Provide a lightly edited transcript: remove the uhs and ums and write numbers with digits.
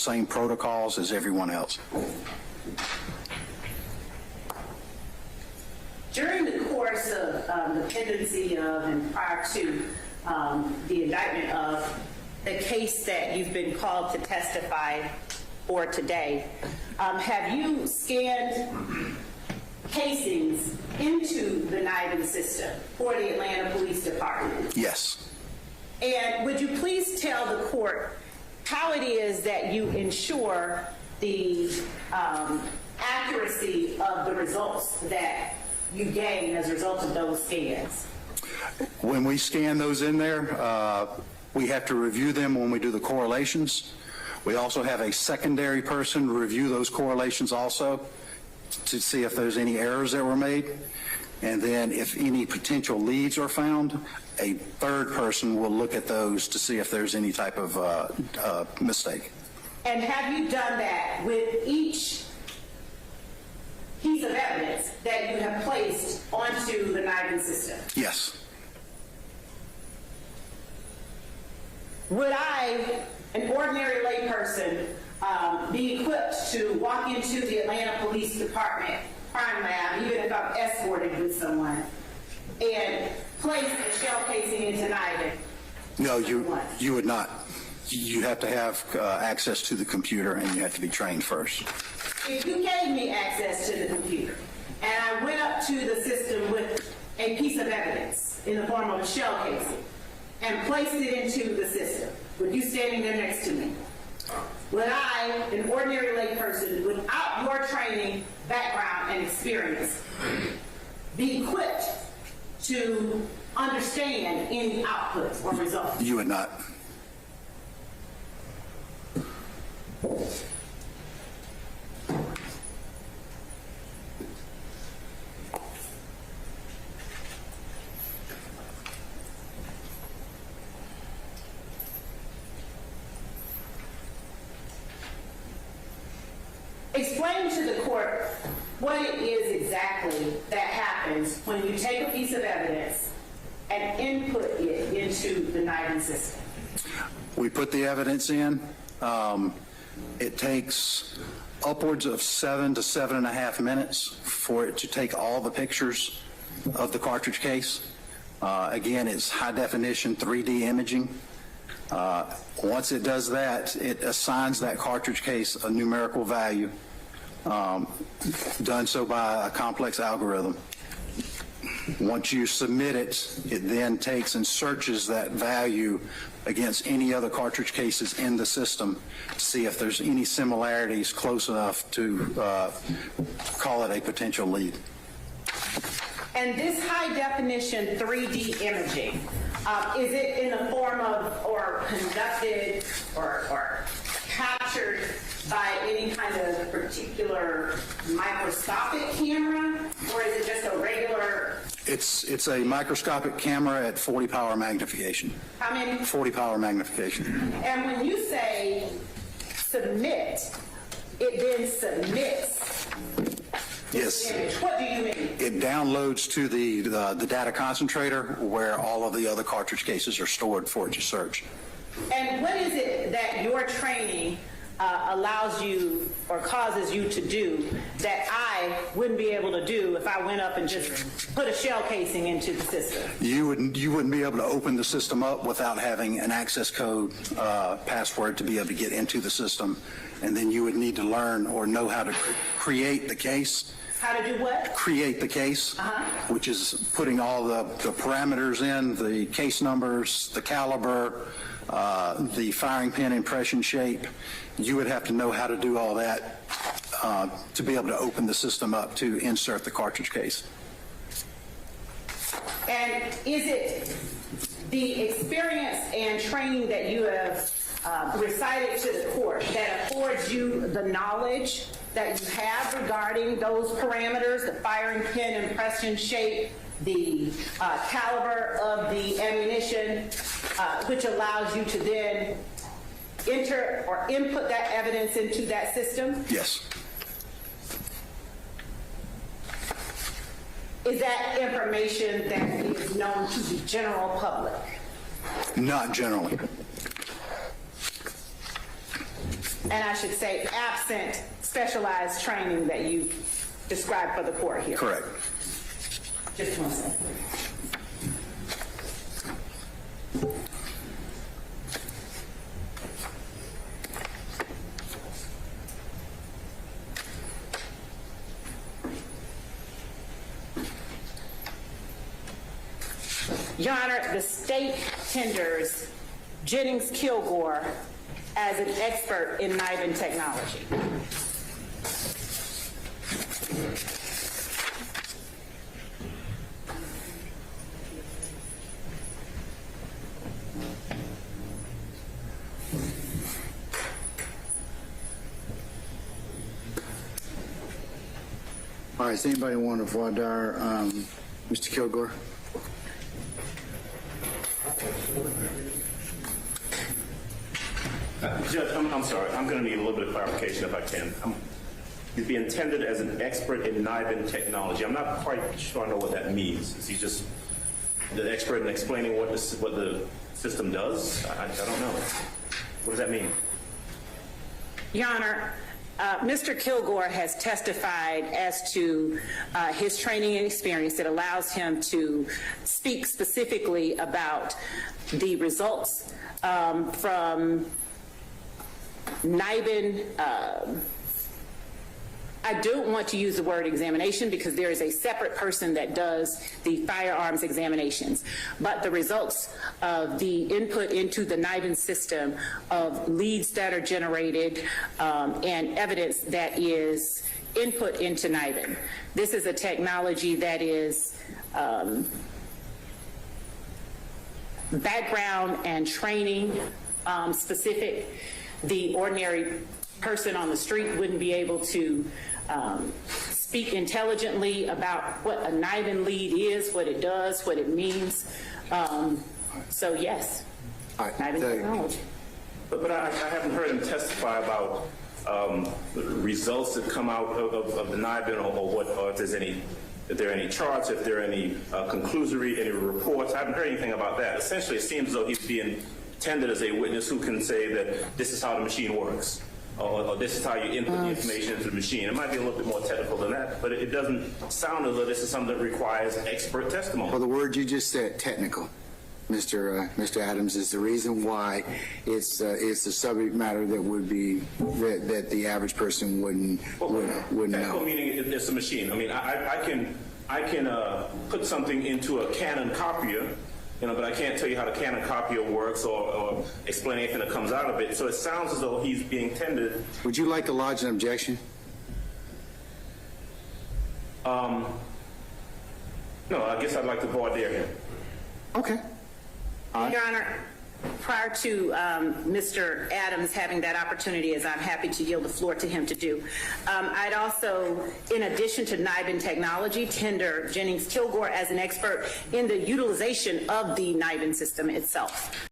same protocols as everyone else. During the course of the pendency of and prior to the indictment of the case that you've been called to testify for today, have you scanned casings into the NIBIN system for the Atlanta Police Department? Yes. And would you please tell the court how it is that you ensure the accuracy of the results that you gain as a result of those scans? When we scan those in there, we have to review them when we do the correlations. We also have a secondary person review those correlations also to see if there's any errors that were made. And then if any potential leads are found, a third person will look at those to see if there's any type of mistake. And have you done that with each piece of evidence that you have placed onto the NIBIN system? Yes. Would I, an ordinary layperson, be equipped to walk into the Atlanta Police Department crime lab, even if I'm escorted with someone, and place a shell casing into NIBIN? No, you would not. You have to have access to the computer, and you have to be trained first. If you gave me access to the computer, and I went up to the system with a piece of evidence in the form of a shell casing, and placed it into the system, with you standing there next to me, would I, an ordinary layperson, without your training, background, and experience, be equipped to understand any output or result? You would not. Explain to the court what it is exactly that happens when you take a piece of evidence and input it into the NIBIN system. We put the evidence in. It takes upwards of 7 to 7.5 minutes for it to take all the pictures of the cartridge case. Again, it's high definition 3D imaging. Once it does that, it assigns that cartridge case a numerical value, done so by a complex algorithm. Once you submit it, it then takes and searches that value against any other cartridge cases in the system to see if there's any similarities close enough to call it a potential lead. And this high definition 3D imaging, is it in the form of, or conducted, or captured by any kind of particular microscopic camera, or is it just a regular? It's a microscopic camera at 40 power magnification. How many? 40 power magnification. And when you say submit, it then submits. Yes. What do you mean? It downloads to the data concentrator where all of the other cartridge cases are stored for it to search. And what is it that your training allows you or causes you to do that I wouldn't be able to do if I went up and just put a shell casing into the system? You wouldn't be able to open the system up without having an access code password to be able to get into the system, and then you would need to learn or know how to create the case. How to do what? Create the case, which is putting all the parameters in, the case numbers, the caliber, the firing pin impression shape. You would have to know how to do all that to be able to open the system up to insert the cartridge case. And is it the experience and training that you have recited to the court that affords you the knowledge that you have regarding those parameters, the firing pin impression shape, the caliber of the ammunition, which allows you to then enter or input that evidence into that system? Yes. Is that information that is known to the general public? Not generally. And I should say, absent specialized training that you described for the court here. Correct. Just one second. Your Honor, the state tenders Jennings Kilgore as an expert in NIBIN technology. All right, does anybody want to voir dire Mr. Kilgore? Judge, I'm sorry. I'm going to need a little bit of clarification if I can. He's being tended as an expert in NIBIN technology. I'm not quite sure I know what that means. Is he just the expert in explaining what the system does? I don't know. What does that mean? Your Honor, Mr. Kilgore has testified as to his training and experience that allows him to speak specifically about the results from NIBIN. I don't want to use the word examination because there is a separate person that does the firearms examinations, but the results of the input into the NIBIN system of leads that are generated and evidence that is input into NIBIN. This is a technology that is background and training specific. The ordinary person on the street wouldn't be able to speak intelligently about what a NIBIN lead is, what it does, what it means. So yes, NIBIN technology. But I haven't heard him testify about the results that come out of the NIBIN or if there are any charts, if there are any conclusory, any reports. I haven't heard anything about that. Essentially, it seems as though he's being tended as a witness who can say that this is how the machine works, or this is how you input the information into the machine. It might be a little bit more technical than that, but it doesn't sound as though this is something that requires expert testimony. Well, the word you just said, technical, Mr. Adams, is the reason why it's a subject matter that would be that the average person wouldn't Technical know. meaning it's a machine. I mean, I can put something into a Canon copier, but I can't tell you how the Canon copier works or explain anything that comes out of it. So it sounds as though he's being tended. Would you like to lodge an objection? No, I guess I'd like to voir dire him. Okay. Your Honor, prior to Mr. Adams having that opportunity, as I'm happy to yield the floor to him to do, I'd also, in addition to NIBIN technology, tender Jennings Kilgore as an expert in the utilization of the NIBIN system itself.